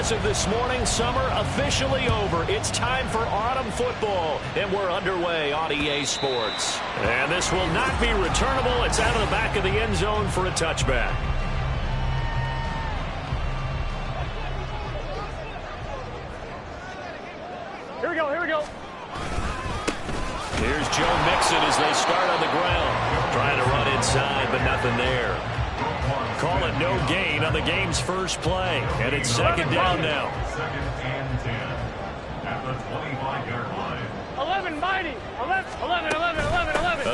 As of this morning, summer officially over. It's time for autumn football, and we're underway on EA Sports. And this will not be returnable. It's out of the back of the end zone for a touchback. Here we go, here we go. Here's Joe Mixon as they start on the ground. Trying to run inside, but nothing there. Call it no gain on the game's first play. And it's second down now. Second and 10 at the 25-yard line. 11, mighty. 11.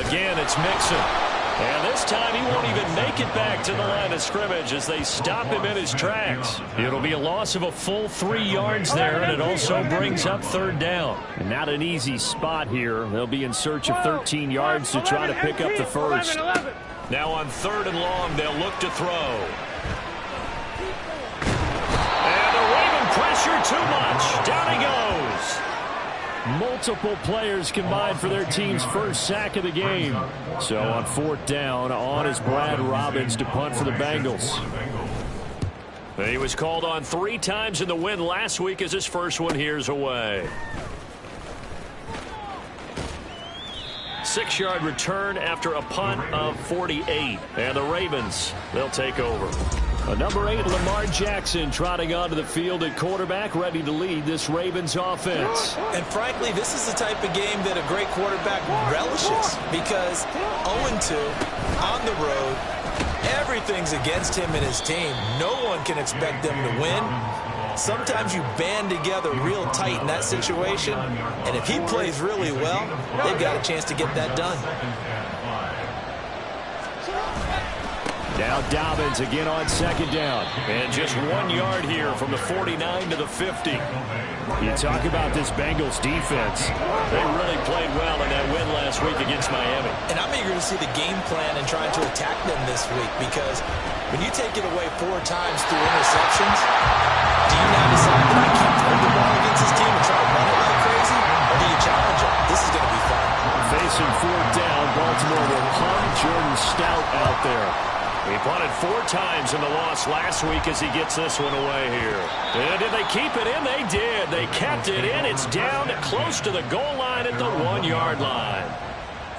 Again, it's Mixon. And this time he won't even make it back to the line of scrimmage as they stop him in his tracks. It'll be a loss of a full 3 yards there, and it also brings up third down. And not an easy spot here. They'll be in search of 13 yards to try to pick up the first. Now on third and long, they'll look to throw. And the Raven pressure too much. Down he goes. Multiple players combined for their team's first sack of the game. So on fourth down, on is Brad Robbins to punt for the Bengals. He was called on 3 times in the win last week as his first one here's away. 6-yard return after a punt of 48. And the Ravens, they'll take over. Number 8, Lamar Jackson, trotting onto the field at quarterback, ready to lead this Ravens offense. And frankly, this is the type of game that a great quarterback relishes, because 0-2 on the road, everything's against him and his team. No one can expect them to win. Sometimes you band together real tight in that situation, and if he plays really well, they've got a chance to get that done. Now Dobbins again on second down. And just 1 yard here from the 49 to the 50. You talk about this Bengals defense. They really played well in that win last week against Miami. And I'm eager to see the game plan and trying to attack them this week, because when you take it away 4 times through interceptions, do you now decide that I keep throwing the ball against this team and try to run it like crazy, or do you challenge them? This is going to be fun. Facing fourth down, Baltimore will punt. Jordan Stout out there. He punted 4 times in the loss last week as he gets this one away here. And did they keep it in? They did. They kept it in. It's down close to the goal line at the 1 yard line.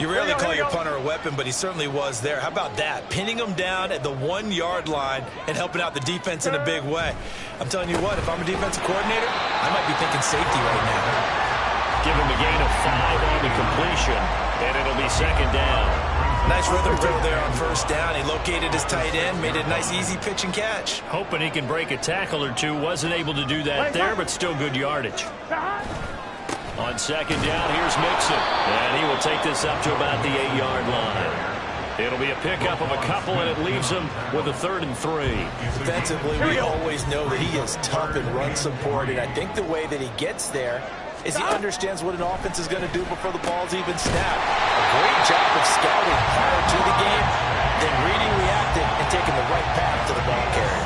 You rarely call your punter a weapon, but he certainly was there. How about that? Pinning him down at the 1 yard line and helping out the defense in a big way. I'm telling you what, if I'm a defensive coordinator, I might be thinking safety right now. Give him a gain of 5 on the completion, and it'll be second down. Nice rhythm throw there on first down. He located his tight end, made it a nice easy pitch and catch. Hoping he can break a tackle or two. Wasn't able to do that there, but still good yardage. On second down, here's Mixon. And he will take this up to about the 8 yard line. It'll be a pickup of a couple, and it leaves him with a 3rd and 3. Defensively, we always know that he is tough in run support, and I think the way that he gets there is he understands what an offense is going to do before the ball's even snapped. A great job of scouting prior to the game, then reading, reacting, and taking the right path to the ball carrier.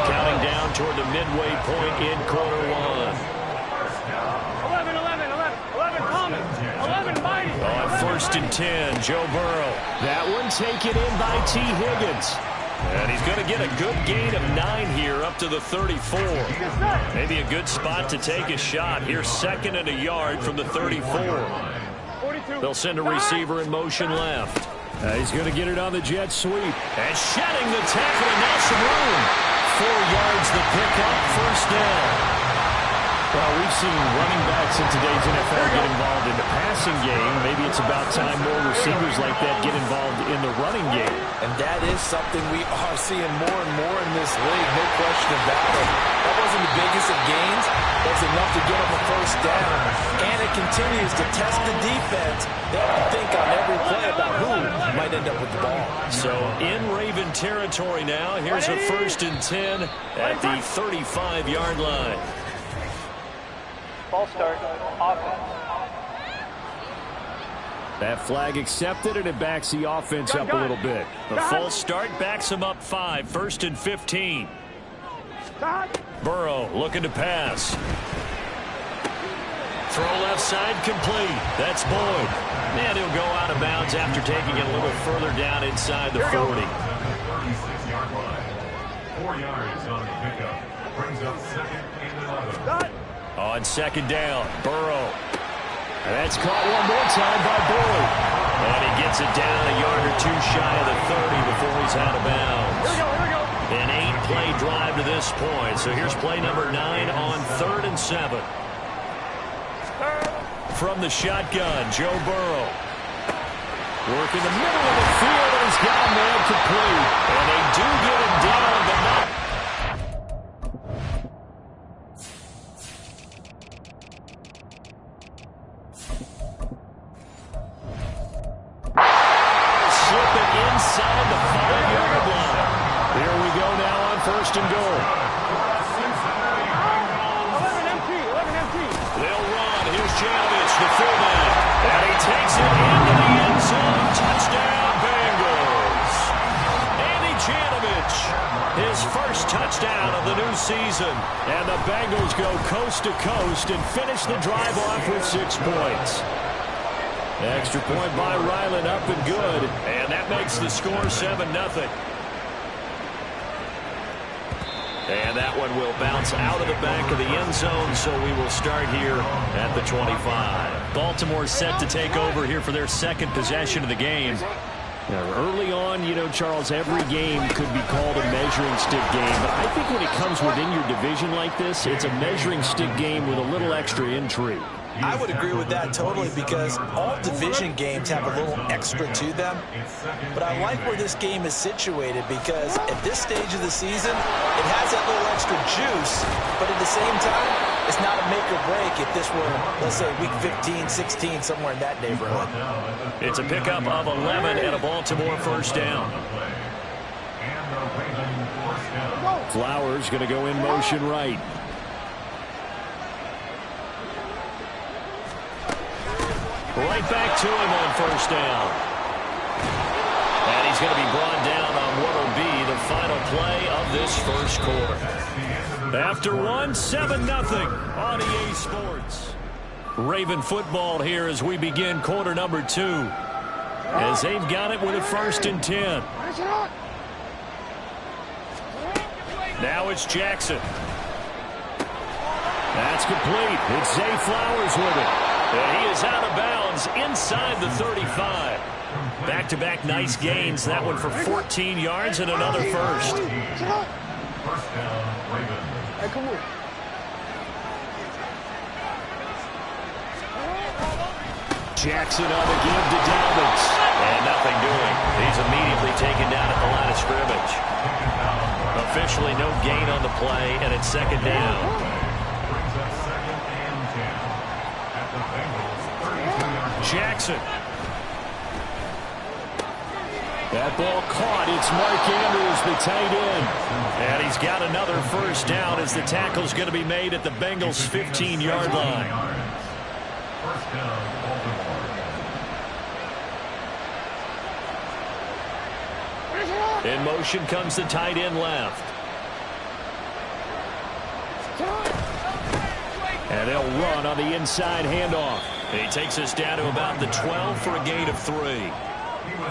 Counting down toward the midway point in quarter 1. 11, Thomas. 11, mighty. On 1st and 10, Joe Burrow. That one taken in by T. Higgins. And he's going to get a good gain of 9 here up to the 34. Maybe a good spot to take a shot. Here's 2nd and a yard from the 34. They'll send a receiver in motion left. He's going to get it on the jet sweep. And shedding the tackle, and now some room. 4 yards the pickup, first down. Well, we've seen running backs in today's NFL get involved in the passing game. Maybe it's about time more receivers like that get involved in the running game. And that is something we are seeing more and more in this league, no question about it. That wasn't the biggest of gains. That's enough to get them a first down. And it continues to test the defense. They have to think on every play about who might end up with the ball. So in Raven territory now, here's a 1st and 10 at the 35 yard line. Ball start, offense. That flag accepted, and it backs the offense up a little bit. The false start backs him up 5, 1st and 15. Burrow looking to pass. Throw left side complete. That's Boyd. And he'll go out of bounds after taking it a little further down inside the 40. 36 yard line. 4 yards on the pickup. Brings up 2nd and 11. On 2nd down, Burrow. And that's caught one more time by Boyd. And he gets it down a yard or two shy of the 30 before he's out of bounds. Here we go. An 8-play drive to this point. So here's play number 9 on 3rd and 7. From the shotgun, Joe Burrow. Working the middle of the field, and he's got a man complete. And they do get him down, but not. Slipping inside the 5-yard line. Here we go now on 1st and goal. 11 empty. They'll run. Here's Janovich, the fullback. And he takes it into the end zone. Touchdown, Bengals. Andy Janovich, his first touchdown of the new season. And the Bengals go coast to coast and finish the drive off with 6 points. Extra point by Ryland, up and good. And that makes the score 7-0. And that one will bounce out of the back of the end zone, so we will start here at the 25. Baltimore set to take over here for their 2nd possession of the game. Now, early on, you know, Charles, every game could be called a measuring stick game. But I think when it comes within your division like this, it's a measuring stick game with a little extra intrigue. I would agree with that totally, because all division games have a little extra to them. But I like where this game is situated, because at this stage of the season, it has that little extra juice, but at the same time, it's not a make or break if this were, let's say, week 15, 16, somewhere in that neighborhood. It's a pickup of 11 and a Baltimore 1st down. Flowers going to go in motion right. Right back to him on 1st down. And he's going to be brought down on what will be the final play of this 1st quarter. After 7-0 on EA Sports. Raven football here as we begin quarter number 2. As they've got it with a 1st and 10. Now it's Jackson. That's complete. It's Zay Flowers with it. And he is out of bounds inside the 35. Back-to-back nice gains. That one for 14 yards and another 1st. 1st down, Raven. Hey, come on. Jackson on the give to Dalvins. And nothing doing. He's immediately taken down at the line of scrimmage. Officially no gain on the play, and it's 2nd down. Jackson. That ball caught. It's Mark Andrews, the tight end. And he's got another 1st down as the tackle's going to be made at the Bengals' 15-yard line. 1st down, Baltimore. In motion comes the tight end left. And they'll run on the inside handoff. He takes us down to about the 12 for a gain of 3.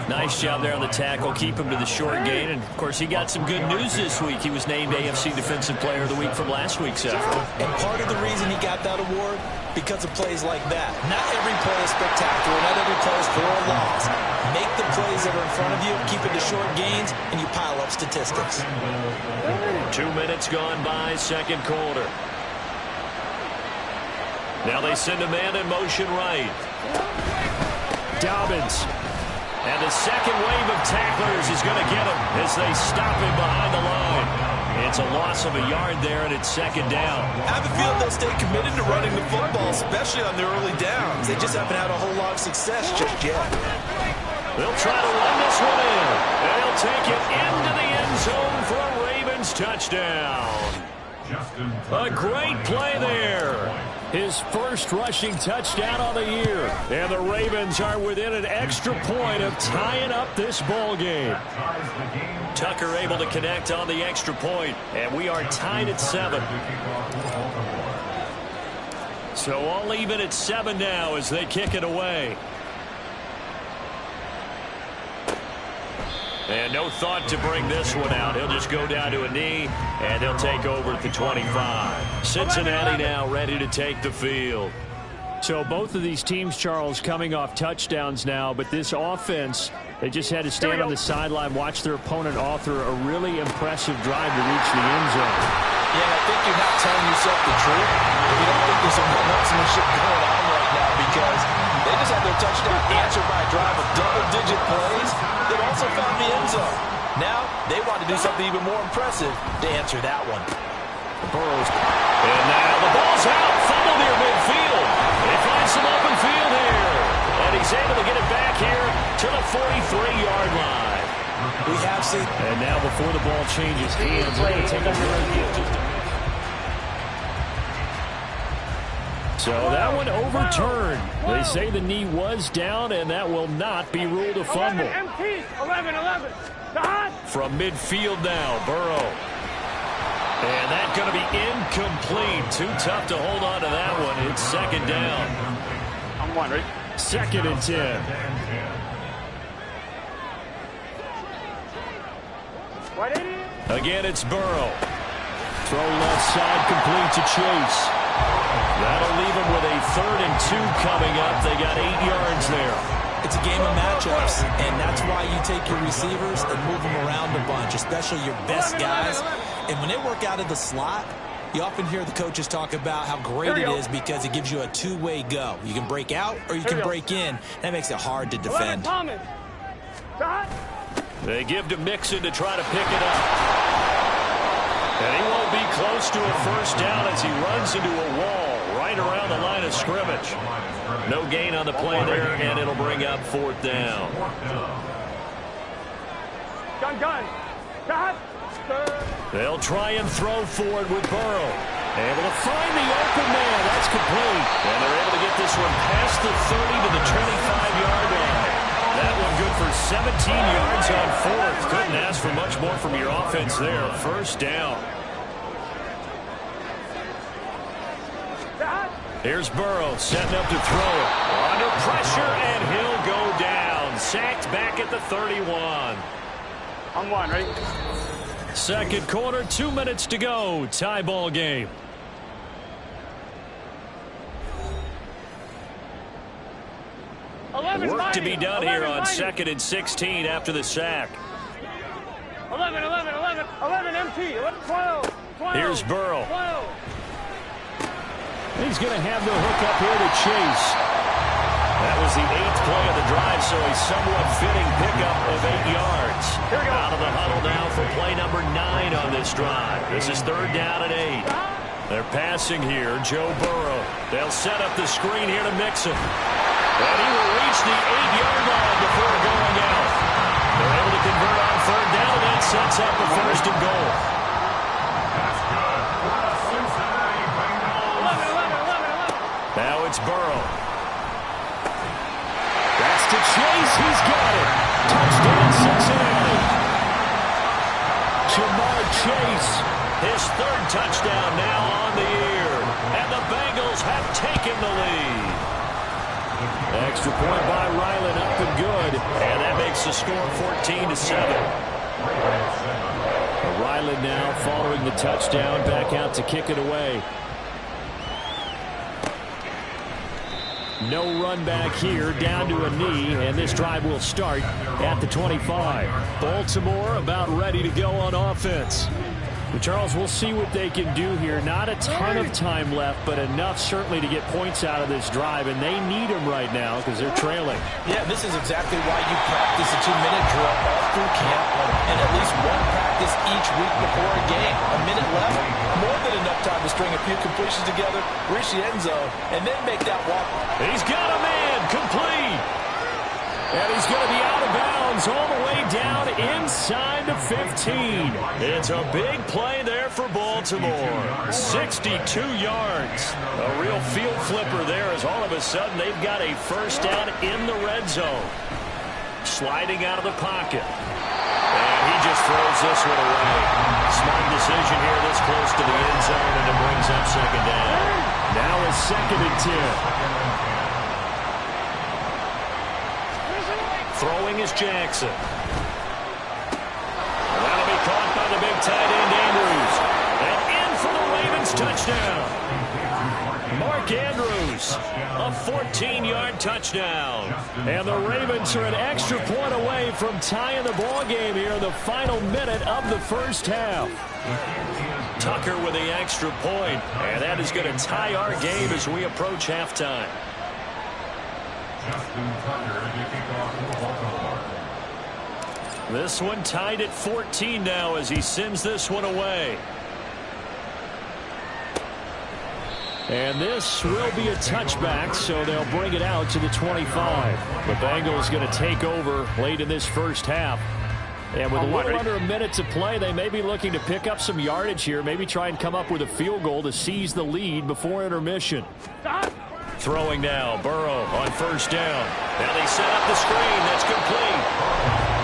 Nice job there on the tackle. Keep him to the short gain. And, of course, he got some good news this week. He was named AFC Defensive Player of the Week from last week's effort. And part of the reason he got that award, because of plays like that. Not every play is spectacular. Not every play is for a loss. Make the plays that are in front of you, keep it to short gains, and you pile up statistics. 2 minutes gone by, 2nd quarter. Now they send a man in motion right. Dobbins. And the second wave of tacklers is going to get him as they stop him behind the line. It's a loss of a yard there, and it's 2nd down. I have a feeling they'll stay committed to running the football, especially on their early downs. They just haven't had a whole lot of success just yet. They'll try to run this one in. And they'll take it into the end zone for a Ravens touchdown. A great play there. His first rushing touchdown on the year. And the Ravens are within an extra point of tying up this ball game. Tucker able to connect on the extra point. And we are tied at 7. So all even at 7 now as they kick it away. And no thought to bring this one out. He'll just go down to a knee, and they'll take over at the 25. Cincinnati now ready to take the field. So both of these teams, Charles, coming off touchdowns now, but this offense, they just had to stand on the sideline, watch their opponent author a really impressive drive to reach the end zone. Yeah, I think you're not telling yourself the truth if you don't think there's some one-upsmanship going on right now, because they just had their touchdown answered by a drive of double-digit plays that also found the end zone. Now they want to do something even more impressive to answer that one. Burrows. And now the ball's out. Fumble near midfield. He finds some open field here. And he's able to get it back here to the 43-yard line. We have seen. And now before the ball changes hands, we're going to take a break. So that one overturned. They say the knee was down, and that will not be ruled a fumble. 11. From midfield now, Burrow. And that's going to be incomplete. Too tough to hold on to that one. It's second down. I'm one, right? 2nd and 10. Again, it's Burrow. Throw left side, complete to Chase. That'll leave him with a 3rd and 2 coming up. They got 8 yards there. It's a game of matchups, and that's why you take your receivers and move them around a bunch, especially your best guys. And when they work out of the slot, you often hear the coaches talk about how great it is because it gives you a two-way go. You can break out or you can break in. That makes it hard to defend. They give to Mixon to try to pick it up. And he won't be close to a first down as he runs into a wall right around the line of scrimmage. No gain on the play there, and it'll bring up 4th down. Gun. They'll try and throw forward with Burrow. Able to find the open man. That's complete. And they're able to get this one past the 30 to the 25-yard line. That one good for 17 yards on 4th. Couldn't ask for much more from your offense there. First down. Here's Burrow setting up to throw it. Under pressure, and he'll go down. Sacked back at the 31. I'm one, right? Second quarter, 2 minutes to go. Tie ball game. Work to be done here on 2nd and 16 after the sack. 11 empty. 12. Here's Burrow. 12. He's going to have the hook up here to Chase. That was the 8th play of the drive, so a somewhat fitting pickup of 8 yards. Out of the huddle now for play number 9 on this drive. This is 3rd down and 8. They're passing here. Joe Burrow. They'll set up the screen here to Mixon. And he will reach the 8-yard line before going out. They're able to convert on 3rd down, and that sets up the 1st and goal. Now it's Burrow. That's to Chase. He's got it. Touchdown, Cincinnati. Jamar Chase, his 3rd touchdown now on the year. And the Bengals have taken the lead. Extra point by Ryland, up and good. And that makes the score 14-7. Ryland now following the touchdown, back out to kick it away. No run back here, down to a knee, and this drive will start at the 25. Baltimore about ready to go on offense. Well, Charles, we'll see what they can do here. Not a ton of time left, but enough certainly to get points out of this drive, and they need them right now because they're trailing. Yeah, this is exactly why you practice a 2-minute drill all through camp and at least one practice each week before a game. A minute left, more than enough time to string a few completions together, reach the end zone, and then make that walk. He's got a man, complete. And he's going to be out of bounds all the way down inside the 15. It's a big play there for Baltimore. 62 yards. A real field flipper there as all of a sudden they've got a first down in the red zone. Sliding out of the pocket. And he just throws this one away. Smart decision here this close to the end zone, and it brings up second down. Now it's 2nd and 10. Throwing is Jackson. tight end Andrews. And in for the Ravens touchdown. Mark Andrews, a 14-yard touchdown. And the Ravens are an extra point away from tying the ball game here in the final minute of the first half. Tucker with the extra point, and that is going to tie our game as we approach halftime. This one tied at 14 now as he sends this one away. And this will be a touchback, so they'll bring it out to the 25. The Bengals going to take over late in this first half. And with a little under a minute to play, they may be looking to pick up some yardage here, maybe try and come up with a field goal to seize the lead before intermission. Throwing now, Burrow on first down. Now they set up the screen. That's complete.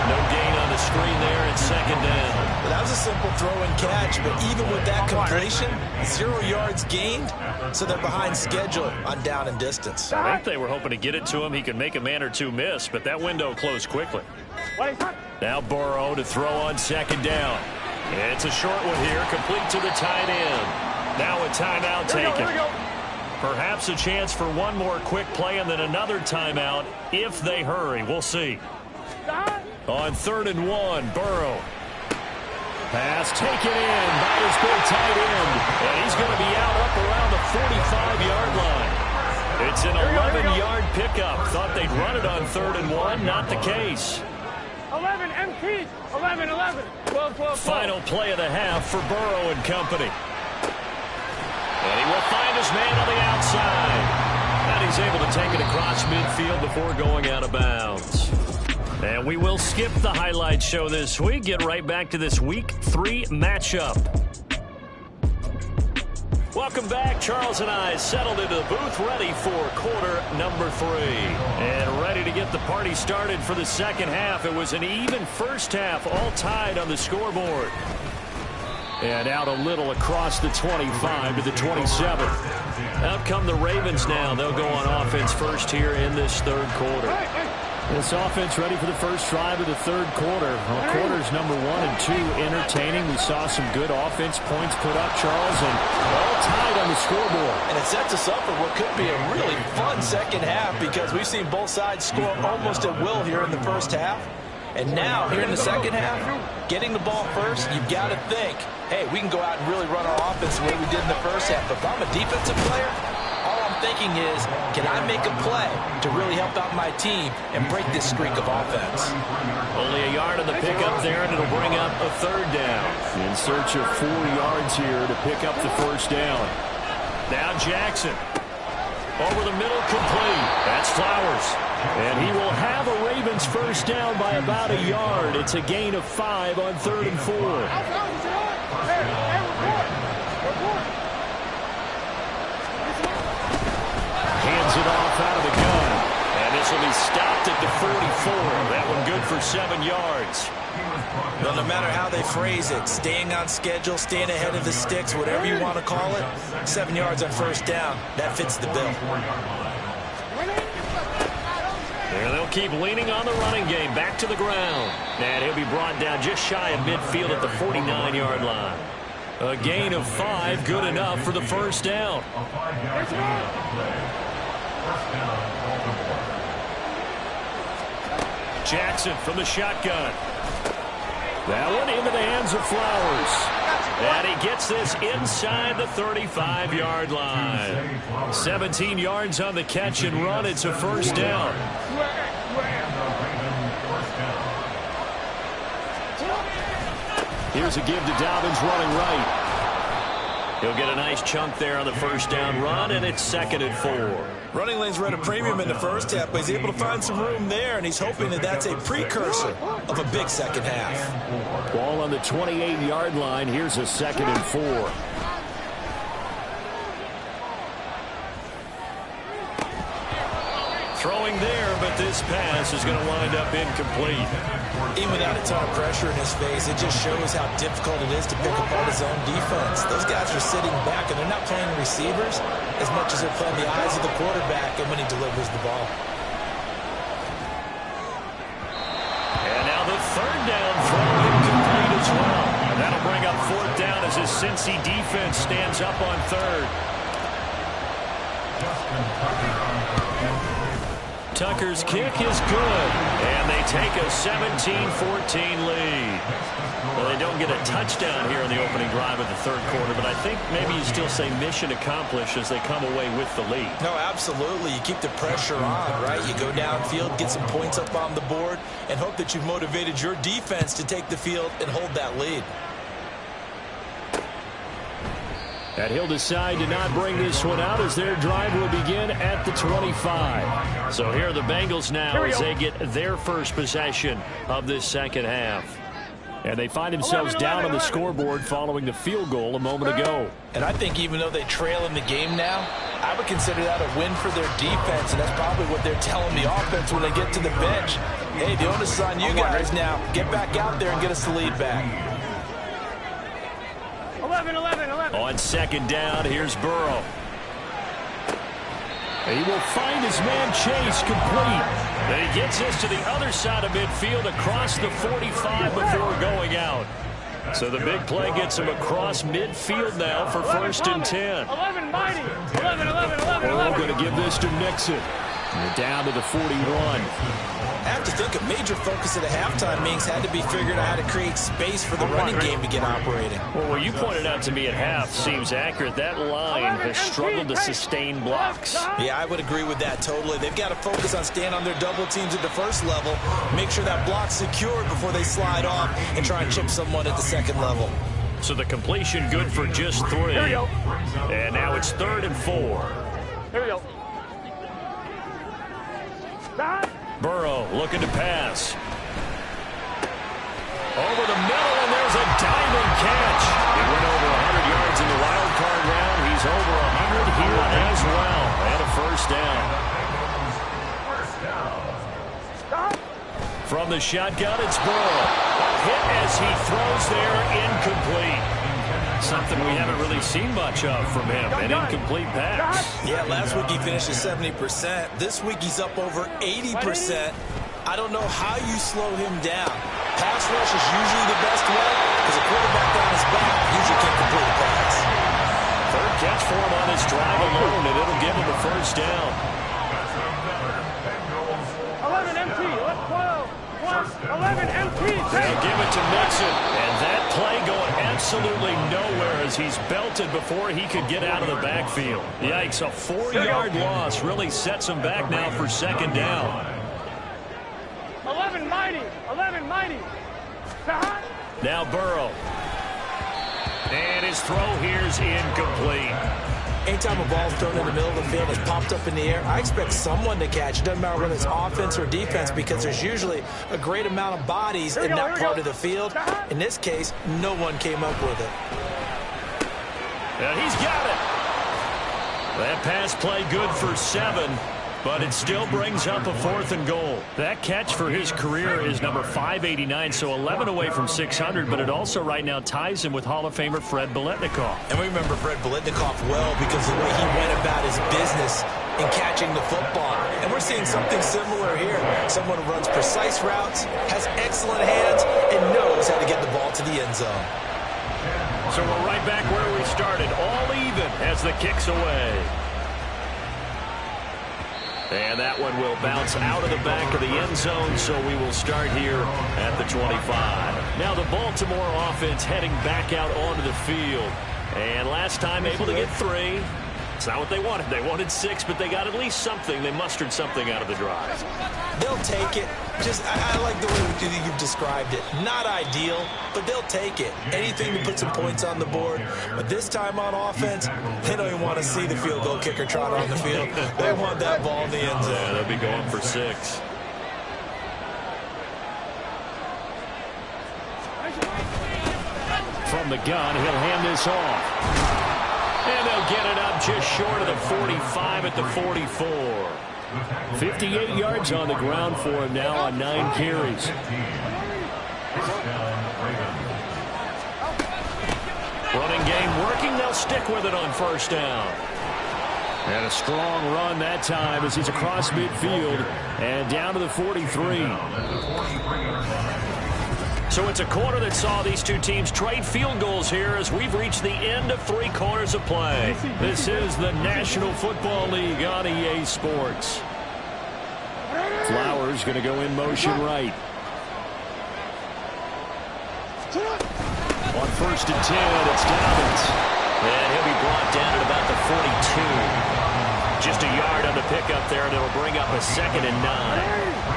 No gain on the screen there at second down. Well, that was a simple throw and catch, but even with that completion, 0 yards gained, so they're behind schedule on down and distance. I think they were hoping to get it to him. He could make a man or two miss, but that window closed quickly. Now Burrow to throw on second down. It's a short one here, complete to the tight end. Now a timeout taken. Perhaps a chance for one more quick play and then another timeout if they hurry. We'll see. On 3rd and 1, Burrow. Pass taken in by his big tight end. And he's going to be out up around the 45-yard line. It's an 11-yard pickup. Thought they'd run it on 3rd and 1. Not the case. 11 MT. 11, 11. 12, 12. Final play of the half for Burrow and company. And he will find his man on the outside. And he's able to take it across midfield before going out of bounds. And we will skip the highlight show this week. Get right back to this Week 3 matchup. Welcome back. Charles and I settled into the booth ready for quarter number 3. And ready to get the party started for the second half. It was an even first half, all tied on the scoreboard. And out a little across the 25 to the 27. Out come the Ravens now. They'll go on offense first here in this third quarter. This offense ready for the first drive of the third quarter. Well, quarters number 1 and 2 entertaining. We saw some good offense points put up, Charles, and all tied on the scoreboard. And it sets us up for what could be a really fun second half because we've seen both sides score almost at will here in the first half. And now, here in the second half, getting the ball first, you've got to think, hey, we can go out and really run our offense the way we did in the first half. But if I'm a defensive player, all I'm thinking is, can I make a play to really help out my team and break this streak of offense? Only a yard on the pickup there, and it'll bring up a third down. In search of 4 yards here to pick up the first down. Now Jackson. Over the middle, complete. That's Flowers. And he will have a Ravens first down by about a yard. It's a gain of 5 on 3rd and 4. Hands it off out of the gun. And this will be stopped at the 44. That one good for 7 yards. Well, no matter how they phrase it, staying on schedule, staying ahead of the sticks, whatever you want to call it, 7 yards on first down, that fits the bill. And they'll keep leaning on the running game back to the ground. And he'll be brought down just shy of midfield at the 49-yard line. A gain of 5, good enough for the first down. Jackson from the shotgun. That one into the hands of Flowers. And he gets this inside the 35-yard line. 17 yards on the catch and run. It's a first down. Here's a give to Dobbins running right. He'll get a nice chunk there on the first down run, and it's 2nd and 4. Running lanes were at a premium in the first half, but he's able to find some room there, and he's hoping that that's a precursor of a big second half. Ball on the 28-yard line. Here's a 2nd and 4. Throwing there, but this pass is going to wind up incomplete. Even without a ton of pressure in his face, it just shows how difficult it is to pick apart his own defense. Those guys are sitting back, and they're not playing receivers as much as they're playing the eyes of the quarterback and when he delivers the ball. And now the third down throw incomplete as well. That'll bring up fourth down as his Cincy defense stands up on third. Tucker's kick is good, and they take a 17-14 lead. Well, they don't get a touchdown here in the opening drive of the third quarter, but I think maybe you still say mission accomplished as they come away with the lead. No, absolutely. You keep the pressure on, right? You go downfield, get some points up on the board, and hope that you've motivated your defense to take the field and hold that lead. And he'll decide to not bring this one out as their drive will begin at the 25. So here are the Bengals now as they get their first possession of this second half. And they find themselves down on the scoreboard following the field goal a moment ago. And I think even though they trail in the game now, I would consider that a win for their defense, and that's probably what they're telling the offense when they get to the bench. Hey, the onus is on you guys now. Get back out there and get us the lead back. 11. On second down, here's Burrow. He will find his man Chase complete. And he gets this to the other side of midfield across the 45 before going out. So the big play gets him across midfield now for first and 10. 11 mighty. 11. Burrow going to give this to Nixon. And they're down to the 41. I have to think a major focus at the halftime means had to be figured out how to create space for the running game to get operating. Well, what you pointed out to me at half seems accurate. That line has struggled to sustain blocks. Yeah, I would agree with that totally. They've got to focus on staying on their double teams at the first level, make sure that block's secured before they slide off and try and chip someone at the second level. So the completion good for just 3. And now it's 3rd and 4. Here we go. Burrow looking to pass. Over the middle, and there's a diving catch. He went over 100 yards in the wild card round. He's over 100 here as well. And a first down. From the shotgun, it's Burrow. Hit as he throws there, incomplete. Something we haven't really seen much of from him, an incomplete pass. Yeah, last week he finished at 70%. This week he's up over 80%. I don't know how you slow him down. Pass rush is usually the best way because a quarterback on his back usually can't complete a pass. Third catch for him on his drive alone, and it'll give him a first down. 11 MT. 11 MT. They'll give it to Mixon, and that play going absolutely nowhere as he's belted before he could get out of the backfield. Yikes, a 4-yard loss really sets him back now for second down. 11 mighty. Now Burrow. And his throw here's incomplete. Anytime a ball's thrown in the middle of the field, it's popped up in the air, I expect someone to catch. It doesn't matter whether it's offense or defense because there's usually a great amount of bodies in that part of the field. In this case, no one came up with it. And he's got it. That pass play good for 7, but it still brings up a 4th and goal. That catch for his career is number 589, so 11 away from 600, but it also right now ties him with Hall of Famer Fred Biletnikoff. And we remember Fred Biletnikoff well because of the way he went about his business in catching the football. And we're seeing something similar here. Someone who runs precise routes, has excellent hands, and knows how to get the ball to the end zone. So we're right back where we started, all even as the kick's away. And that one will bounce out of the back of the end zone, so we will start here at the 25. Now the Baltimore offense heading back out onto the field. And last time able to get 3. It's not what they wanted. They wanted 6, but they got at least something. They mustered something out of the drive. They'll take it. I like the way you've described it. Not ideal, but they'll take it. Anything to put some points on the board. But this time on offense, they don't even want to see the field goal kicker trot on the field. They want that ball in the end zone. Yeah, they'll be going for 6. From the gun, he'll hand this off. And they'll get it up just short of the 45 at the 44. 58 yards on the ground for him now on 9 carries. Running game working. They'll stick with it on first down. And a strong run that time as he's across midfield and down to the 43. So it's a quarter that saw these two teams trade field goals here as we've reached the end of 3 quarters of play. This is the National Football League on EA Sports. Flowers going to go in motion right. On 1st and 10, it's Dobbins. And he'll be brought down at about the 42. Just a yard on the pickup there, and it'll bring up a 2nd and 9.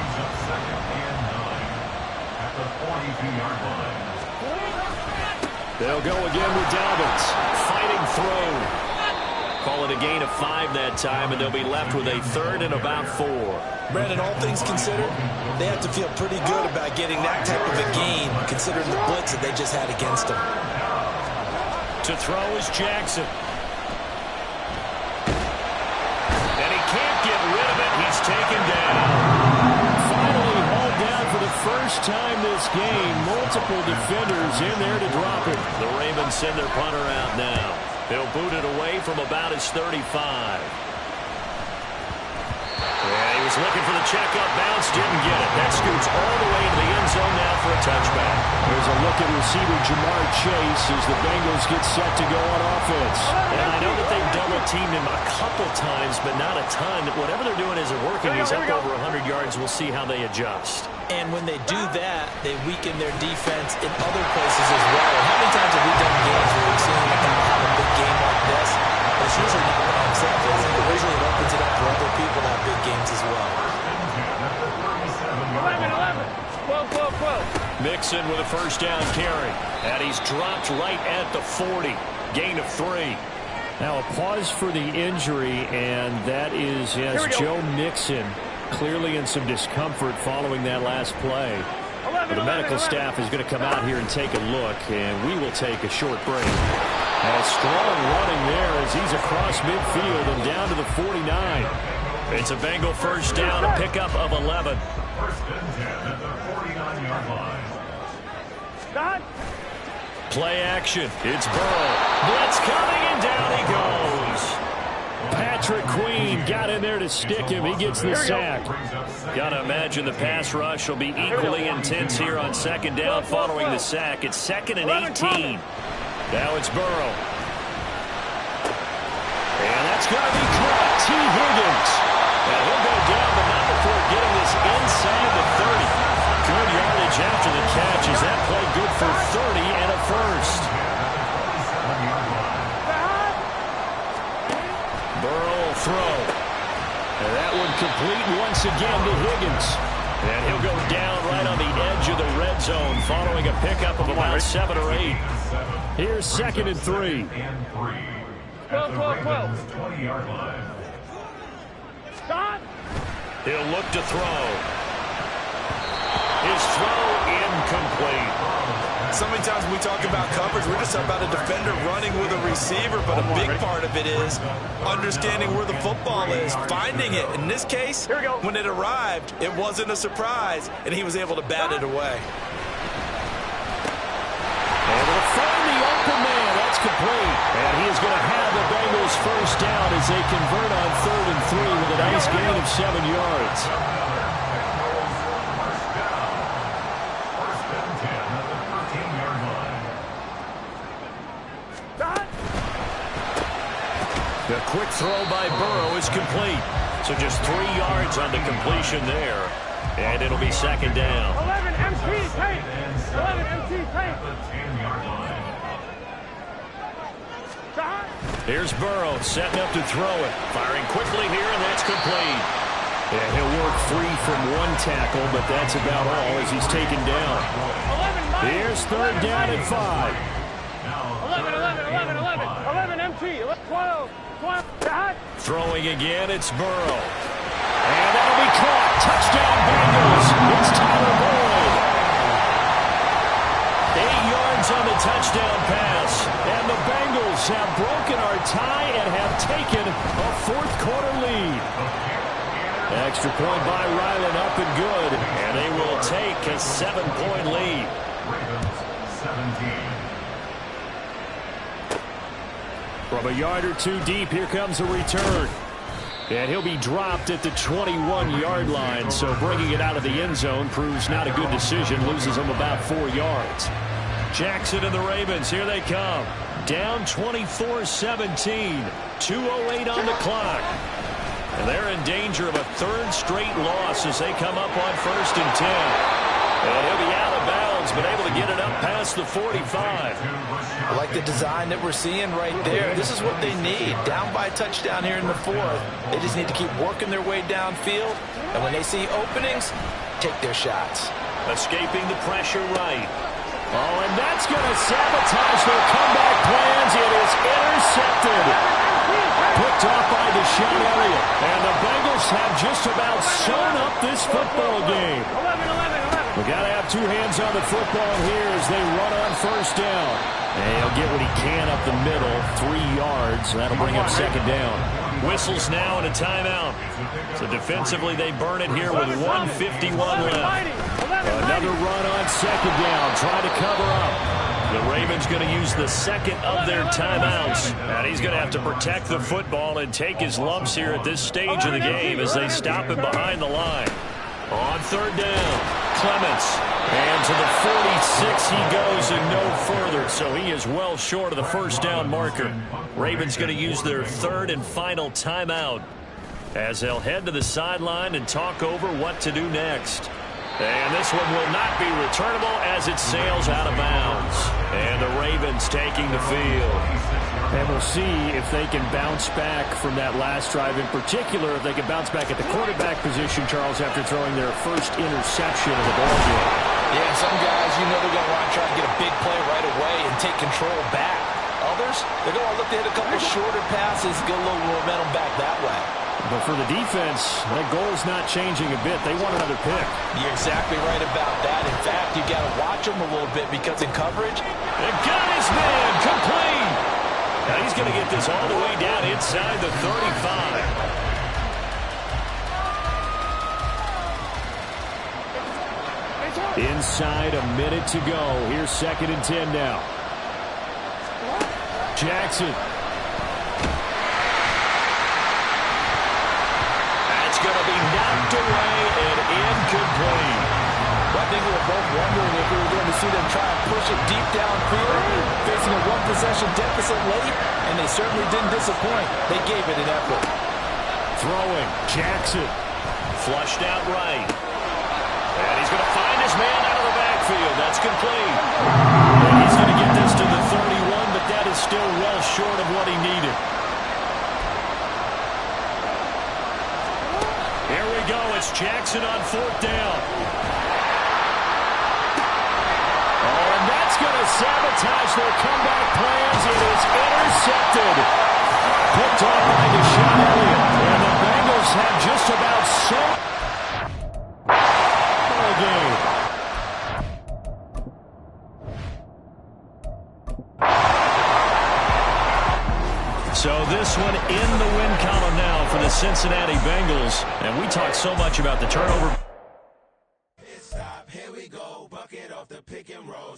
They'll go again with Dobbins. Fighting through. Call it a gain of 5 that time, and they'll be left with a 3rd and about 4. Brandon, all things considered, they have to feel pretty good about getting that type of a gain, considering the blitz that they just had against them. To throw is Jackson. And he can't get rid of it. He's taken down. Finally hauled down for the first time this game. Multiple defenders in there to drop it. The Ravens send their punter out now. He'll boot it away from about his 35. Yeah, he was looking for the checkup bounce, didn't get it. That scoots all the way into the end zone now for a touchback. There's a look at receiver Jamar Chase as the Bengals get set to go on offense. And I know that they've double-teamed him a couple times, but not a ton. Whatever they're doing isn't working. He's up over 100 yards. We'll see how they adjust. And when they do that, they weaken their defense in other places as well. How many times have we done games where we've seen them have a big game like this? But it's usually not by himself. Usually it opens it up for other people to have big games as well. 11, 12, 12. Mixon with a 1st down carry. And he's dropped right at the 40. Gain of 3. Now a pause for the injury, and that is, yes, Joe Mixon clearly in some discomfort following that last play. But the medical staff is going to come out here and take a look, and we will take a short break. And a strong running there as he's across midfield and down to the 49. It's a Bengal 1st down, a pickup of 11. 1st and 10 at the 49-yard line. Play action. It's Burrow. Blitz coming, and down he goes. Patrick Queen got in there to stick him. He gets the sack. Got to imagine the pass rush will be equally intense here on 2nd down following the sack. It's 2nd and 18. Now it's Burrow. And that's going to be caught. T. Higgins. And he'll go down, but not before getting this inside the 30. Good yardage after the catch. Is that play good for 30 and a 1st? Burrow will throw. And that one complete once again to Higgins. And he'll go down right on the edge of the red zone following a pickup of about 7 or 8. Here's 2nd and 3. 12. 20-yard line. Stop. He'll look to throw. His throw incomplete. So many times when we talk about coverage, we're just talking about a defender running with a receiver, but a big part of it is understanding where the football is, finding it. In this case, when it arrived, it wasn't a surprise, and he was able to bat it away. Able to find the open man. That's complete. And he is going to have the Bengals 1st down as they convert on 3rd and 3 with a nice gain of 7 yards. The quick throw by Burrow is complete. So just 3 yards on the completion there. And it'll be 2nd down. 11 MT tape. 11 MT tape. Here's Burrow setting up to throw it. Firing quickly here, and that's complete. And he'll work free from one tackle, but that's about all as he's taken down. 11 Here's 3rd down at 5. 11 MT. 12. Throwing again, it's Burrow. And that'll be caught. Touchdown Bengals. It's Tyler Boyd. 8 yards on the touchdown pass. And the Bengals have broken our tie and have taken a 4th quarter lead. Extra point by Ryland, up and good. And they will take a 7-point lead. Ravens 17. From a yard or 2 deep, here comes a return. And he'll be dropped at the 21-yard line, so bringing it out of the end zone proves not a good decision, loses him about 4 yards. Jackson and the Ravens, here they come. Down 24-17, 2:08 on the clock. And they're in danger of a third straight loss as they come up on 1st and 10. And he'll be out of bounds, but able to get it up past the 45. I like the design that we're seeing right there. This is what they need. Down by a touchdown here in the 4th. They just need to keep working their way downfield. And when they see openings, take their shots. Escaping the pressure right. Oh, and that's going to sabotage their comeback plans. It is intercepted. Picked off by Deshaun Elliott. And the Bengals have just about sewn up this football game. 11. We got to have 2 hands on the football here as they run on 1st down. And he'll get what he can up the middle, 3 yards. That'll bring up 2nd down. Whistles now and a timeout. So defensively, they burn it here with 1:51 left. Another run on 2nd down. Try to cover up. The Ravens going to use the 2nd of their timeouts. And he's going to have to protect the football and take his lumps here at this stage of the game as they stop him behind the line. On 3rd down, Clements. And to the 46 he goes and no further. So he is well short of the 1st down marker. Ravens going to use their 3rd and final timeout as they'll head to the sideline and talk over what to do next. And this one will not be returnable as it sails out of bounds. And the Ravens taking the field. And we'll see if they can bounce back from that last drive. In particular, if they can bounce back at the quarterback position, Charles, after throwing their first interception of the ball game. Yeah, some guys, you know they're going to want to try to get a big play right away and take control back. Others, they're going to look to hit a couple shorter passes, get a little momentum back that way. But for the defense, that goal is not changing a bit. They want another pick. You're exactly right about that. In fact, you got to watch them a little bit because in coverage, they got his man complete. Now he's going to get this all the way down inside the 35. Inside a minute to go. Here's 2nd and 10 now. Jackson. That's going to be knocked away and incomplete. Well, I think we were both wondering if we were going to see them try and push it deep downfield, facing a 1-possession deficit late, and they certainly didn't disappoint. They gave it an effort. Throwing, Jackson. Flushed out right. And he's going to find his man out of the backfield. That's complete. And he's going to get this to the 31, but that is still well short of what he needed. Here we go. It's Jackson on 4th down. Oh, and that's going to sabotage their comeback plans. It is intercepted. Picked off by Deshaun Elliott. And the Bengals have just about sewn the game. So this one in the win column now for the Cincinnati Bengals. And we talk so much about the turnover. Stop, here we go, bucket off the pick and roll.